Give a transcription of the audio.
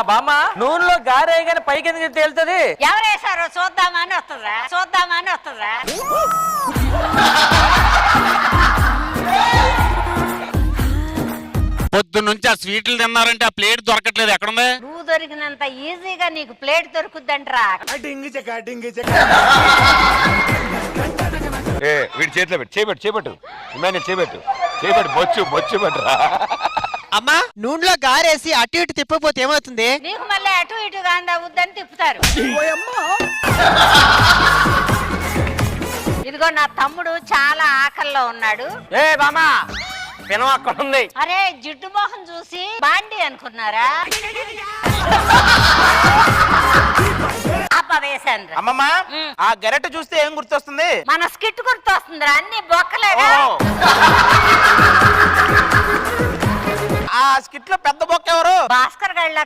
బామ్మ నూనెలో గారేగానే పైకి ఎందుకు తేలుతుంది? ఎవరేసారో చూద్దామని వస్తుందా పొద్దున్నుంచి ఆ స్వీట్లు తిన్నారంటే ఆ ప్లేట్ దొరకట్లేదు, ఎక్కడుంది? నువ్వు దొరికినంత ఈజీగా నీకు ప్లేట్ దొరుకుద్దంట్రా. వీడి చేతిలో పెట్టు, చేపెట్టు చేపెట్టు బొచ్చు పట్టురా. అమ్మా నూనెలో గారేసి అటు ఇటు తిప్పపోతే ఏమవుతుంది? నీకు మళ్ళీ అటు ఇటుగా అందవుద్దని తిప్పుతారు. ఇదిగో నా తమ్ముడు చాలా ఆకల్లో ఉన్నాడు. బామ్మ పినం అక్కడ ఉంది. అరే జిడ్డు మొహం చూసి బాండి అనుకున్నారా? వేసాను. అమ్మమ్మ ఆ గరెట చూస్తే ఏం గుర్తొస్తుంది? మన స్కిట్ గుర్తొస్తుందిరా, అన్ని బొక్కలేగా. ఆ స్కిట్ లో పెద్ద బొక్క ఎవరు? భాస్కర్ గళ్ళ